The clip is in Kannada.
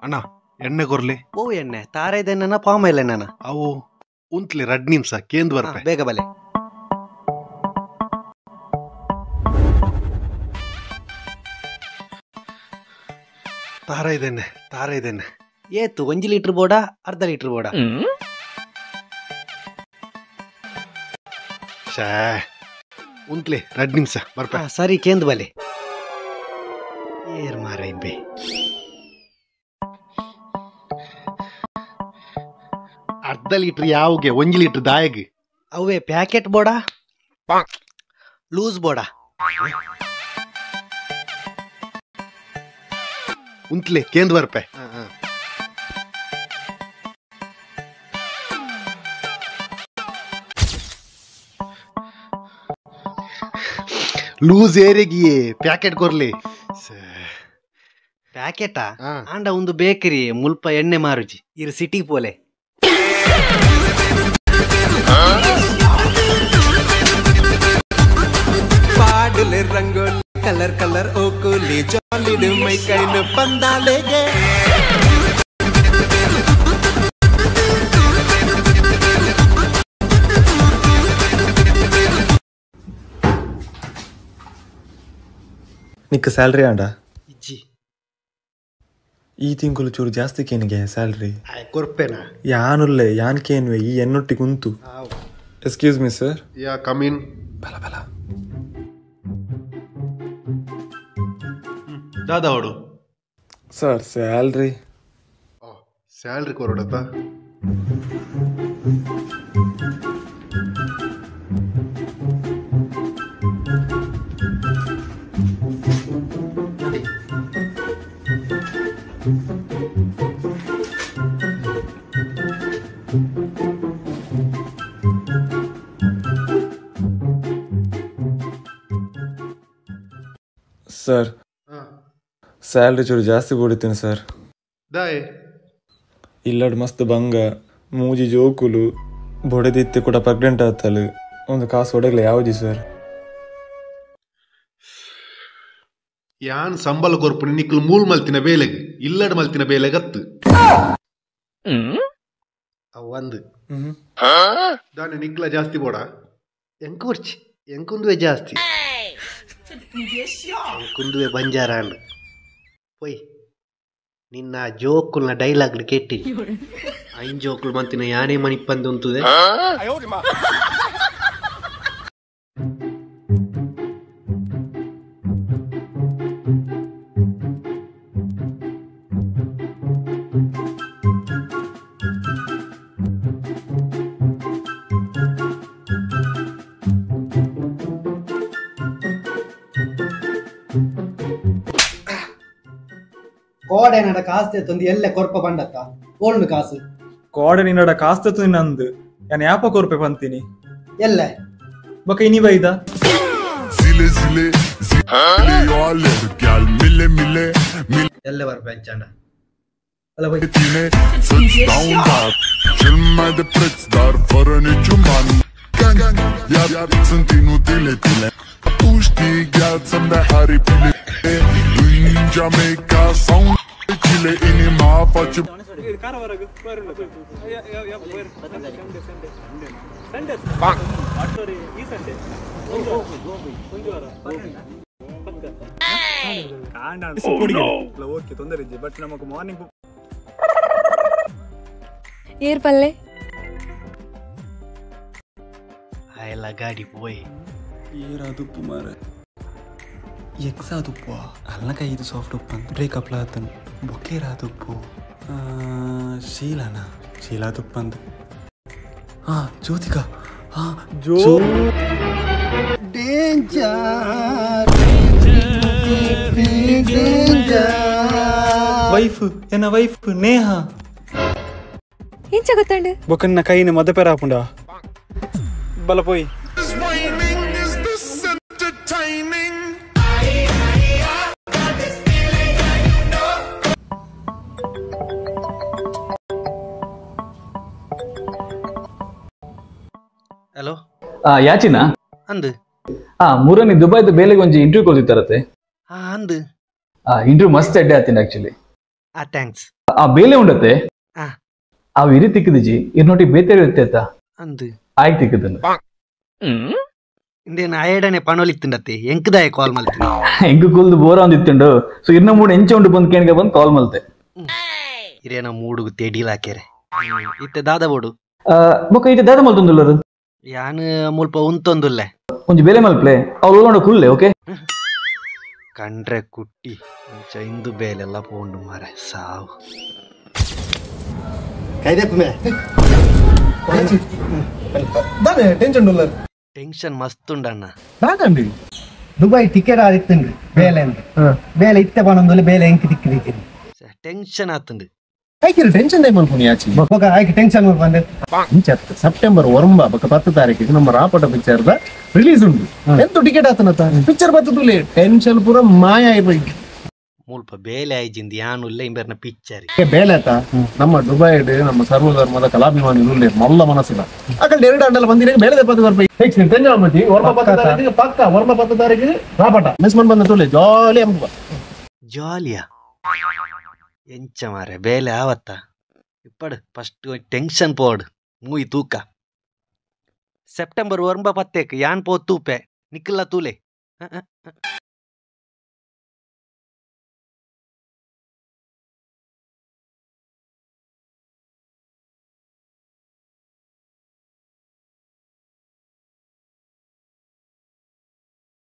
ಅಣ್ಣ ಎಣ್ಣೆ ಕೊರ್ಲಿ. ಓ ಎಣ್ಣೆ ತಾರೈದೆಣ್ಣೆನ ಪಾಮ್ ಆಯಿಲ್ ಎಣ್ಣೆನ? ಅವು ಉಂತ್ಲಿ 2 ನಿಮಿಷ ಕೇಂದ್ ಬರ್ಪೆ. ಬೇಗ ಬಲೆ. ತಾರೈದೆಣ್ಣೆ ಏತು 1 ಲೀಟರ್ ಬೋಡ ಅರ್ಧ ಲೀಟರ್ ಬೋಡ? ಶೇ ಉಂತ್ಲಿ 2 ನಿಮಿಷ ಬರ್ಪೆ. ಸರಿ ಕೇಂದ್ ಬಲೆ. ಏರ್ ಮಾರ ಇಬ್ಬೆ ಅರ್ಧ ಲೀಟರ್ ಯಾವ್ಗೆ 1 ಲೀಟರ್ ದಾಯಗ್? ಅವೇ ಪ್ಯಾಕೆಟ್ ಬೋಡ ಲೂಸ್ ಬೋಡ? ಉಂತ್ಲಿ ಕೇಂದ್ ಬರ್ಪೆ. ಲೂಸ್ ಏರಿಗಿಯೇ ಪ್ಯಾಕೆಟ್ ಕೊರ್ಲಿ. ಪ್ಯಾಕೆಟಾ ಆಂಡ ಒಂದು ಬೇಕರಿ ಮುಲ್ಪ ಎಣ್ಣೆ ಮಾರುಜಿ ಇರು ಸಿಟಿ ಪೋಲೆ. ಪಾಡಲೆ ರಂಗೋಲಿ ಕಲರ್ ಕಲರ್ ಓಕುಲಿ ಜಾಲಿಡು ಮೈ ಕೈನು ಪಂದಾಲೆಗೆ. ನಿಕ್ಕ ಸ್ಯಾಲ್ರಿ ಆಂಡ ಇಜ್ಜಿ ಈ ತಿಂಗಳು ಚೂರು ಜಾಸ್ತಿ ಕೇನಿಗೆ ಸ್ಯಾಲ್ರಿ ಕೊರ್ಪೆನಾ? ಯಾನುಲ್ಲೆ ಯಾನ್ ಕೇನ್ವೆ ಈ ಎನ್ನೊಟ್ಟಿ ಕುಂತು. Excuse me sir. Yeah come in. ಬಲ ಬಲ ದಾದಾ ಹೊಡು ಸರ್ ಸ್ಯಾಲ್ರಿ. ಸ್ಯಾಲ್ರಿ ಕೊರಡತ್ತ. ಸರ್ ಸ್ಯಾಲ್ರಿ ಚೂರು ಜಾಸ್ತಿ ಕೊಡುತ್ತೇನೆ ಸರ್. ದಾಯ್ ಇಲ್ಲಡ್ ಮಸ್ತ್ ಬಂಗ ಮೂಜಿ ಜೋಕುಲು ಬೊಡೆದಿತ್ತೆ ಕೂಡ ಪ್ರೆಗ್ನೆಂಟ್ ಆತಲು ಒಂದು ಕಾಸು ಹೊಡೆಗ್ಲ ಯಾವ್ದಿ ಸರ್? ಯಾನ್ ಸಂಬಳ ಕೊರ್ಪುನಿ ನಿಕ್ಲು ಮೂಲ್ ಮಲ್ತಿನ ಬೇಲೆಗ್ ಇಲ್ಲಡ್ ಮಲ್ತಿನ ಬೇಲೆಗತ್ತು ಒಂದು ದಾನೆ ನಿಕ್ಲ ಜಾಸ್ತಿ ಬೋಡ. ಎಂಕೂರ್ಚಿ ಎಂಕುಂದುವೆ ಜಾಸ್ತಿ ಎಂಕುಂದುವೆ ಬಂಜಾರ ಅಂಡ್ ಪೊಯ್ ನಿನ್ನ ಜೋಕುಲ್ನ ಡೈಲಾಗ್ ಕೆಟ್ಟಿ ಐನ್ ಜೋಕುಲ್ ಮಂತಿನ ಯಾನೇ ಮಣಿಪ್ಪಂದು ಅಂತುದೆ. ಕೋಡೆ ನಡ ಕಾಸ್ತೆ ತಂದು ಎಲ್ಲ ಕೊರ್ಪ ಬಂಡತ್ತ ಓಲ್ಡ್ ಕಾಸು ಕೋಡೆ ನಿನ್ನಡ ಕಾಸ್ತ ನಂದು ನಾನು ಯಾಪ ಕೊರ್ಪೆ ಬಂತೀನಿ ಎಲ್ಲ ಬಕ ಇನಿ ಬೈದ ಎಲ್ಲ ಬರ್ಪ ಹಂಚಂಡ Tu știi gheață de haripile în Jamaica sau în Chile, inima face but ನಮಗೆ ಮಾರ್ನಿಂಗ್ ಏರ್ ಪಲ್ಲೆ ಎಲ್ಲ ಗಾಡಿ ಪೋಯ್ ಏರಾದುಪ್ಪು ಮಾರ ಎಕ್ಸಾದುಪ್ಪು ಅಲ್ಲಕ ಇದು ಸಾಫ್ಟ್ ಉಪ್ಪು ಅಂತ ಬ್ರೇಕಪ್ ಆತನು ಬೊಕ್ಕೇರಾದುಪ್ಪು ಶೀಲಾದುಪ್ಪು ಅಂತ ಜ್ಯೋತಿಕಾ ಜೋ ವೈಫ್ ಎನ್ನ ವೈಫ್ ನೇಹ ಇಂಚ ಗೊತ್ತಂಡು ಬೊಕ್ಕನ್ನ ಕೈನ ಮದಪೆರ ಹಾಪುಂಡ ಬಲ ಪೋಯ್ ಹಲೋ ಯಾಚಿನ ಅಂದು ಮೂರನೇ ದುಬೈದ ಬೇಲೆಗೆ ಒಂಜಿ ಇಂಟರ್ವ್ಯೂ ಕೊಡ್ತಿತ್ತಾರತ್ತೆ ಅಂದು ಇಂಟರ್ವ್ಯೂ ಮಸ್ತ್ ಎಡ್ಡೆ ಆತೀನಿ ಆಕ್ಚುಲಿ ಥ್ಯಾಂಕ್ಸ್ ಆ ಬೇಲೆ ಉಂಡತ್ತೆ ಆ. ಅವು ಇರಿ ತಿಕ್ಕದಿಜಿ ಇರ್ನೊಟ್ಟಿ ಬೇತೇರಿ ಇರ್ತೈತ ಅಂದು ಆಯ್ತು ತಿಕ್ಕದನ್ನು ಇಂದೇನು ಆಯಡನೆ ಪಣೋಲಿತ್ತಂಡತ್ತೆ ಎಂಕದಾಯ ಕಾಲ್ ಮಲ್ತೀನಿ ಹೆಂಗ ಕುಲ್ದು ಬೋರ ಒಂದಿತ್ತುಂಡು ಸೊ ಇನ್ನ ಮೂಡು ಎಂಚ ಉಂಡು ಬಂದ್ ಕೇಣಿಗೆ ಬಂದು ಕಾಲ್ ಮಲ್ತೆ ಇರೇನ ಮೂಡುಗು ತೆಡಿಲಾಕೆರೆ ಇತ್ತೆ ದಾದ ಬೋಡು ಬೊಕ್ಕ ಇದು ದಾದ ಮಲ್ತೊಂದುಲ್ಲರು ಯಾನ್ ಮುಲ್ಪ ಉಂತೊಂದುಲ್ಲೆ ಒಂಜಿ ಬೇಲೆ ಮಲ್ಪ್ಲೆ ಅವ್ರು ಉಳ್ಳೊಂಡ ಕುಲ್ಲೆ ಓಕೆ ಕಂಡ್ರೆ ಕುಟ್ಟಿ ಇಂದು ಬೇಲೆಲ್ಲ ಪೋಂಡು ಮಾರ ಸಾವು ಟೆನ್ಷನ್ ಮಸ್ತುಂಡಣ್ಣ ದುಬೈ ಟಿಕೆಟ್ ಆದಿತ್ತುಂಡು ಬೇಲೆ ಅಂತ ಬೇಲೆ ಇತ್ತೆ ಪಣಂದುಲೆ ಬೇಲೆ ಎಂಕಿ ತಿಕ್ಕಿ ಟೆನ್ಷನ್ ಆತುಂಡು ಆಯ್ಕೆ ಟೆನ್ಷನ್ ಟೈಮ್ ಅನ್ಕೊಂಡು ಯಾಚಿ ಆಯ್ಕೆ ಟೆನ್ಷನ್ ಬಂದೆ ಸೆಪ್ಟೆಂಬರ್ 9 ಬೊಕ್ಕ 10 ತಾರೀಕಿಗೆ ನಮ್ಮ ರಾಪಟ ಪಿಕ್ಚರ್ ರಿಲೀಸ್ ಉಂಟು ಎಂತ ಟಿಕೆಟ್ ಆತನತ ಪಿಕ್ಚರ್ ಬರ್ತದುಲೆ ಟೆನ್ಷನ್ ಪೂರ ಮಾಯ ಆಯ್ತು ಮುಲ್ಪ ಬೇಲೆ ಆಯ್ಜಿಂದ ಯಾನುಲ್ಲ ಇಂಬರ್ನ ಪಿಕ್ಚರ್ ಬೇಲೆ ಆತ ನಮ್ಮ ದುಬೈ ನಮ್ಮ ಸರ್ವಧರ್ಮದ ಕಲಾಭಿಮಾನಿ ಉಳ್ಳೆ ಮಲ್ಲ ಮನಸ್ಸಿನ ಅಕಲ್ 2 ಅಂಡಲ ಬಂದಿರ ಬೇಲೆ ದೆಪ್ಪದು ಬರ್ಬೇಕು ಟೆನ್ಷನ್ ಮತಿ ವರ್ಮ 10 ತಾರೀಕಿಗೆ ಪಕ್ಕ ವರ್ಮ 10 ತಾರೀಕಿಗೆ ರಾಪಟ ಮಿಸ್ ಮನ್ ಬಂದ ತುಲೆ ಜಾಲಿ ಅಂಬ ಜಾಲಿಯಾ ಎಂಚ ಮಾರೆ ಬೇಲೆ ಆವತ್ತ ಇಪ್ಪಡು ಫಸ್ಟ್ ಟೆನ್ಷನ್ ಪೋಡು ಮೂಯಿ ತೂಕ ಸೆಪ್ಟೆಂಬರ್ 9 ಯಾನ್ ಪೋ ತೂಪೆ ನಿಕ್ಕಲ್ಲ ತೂಲೆ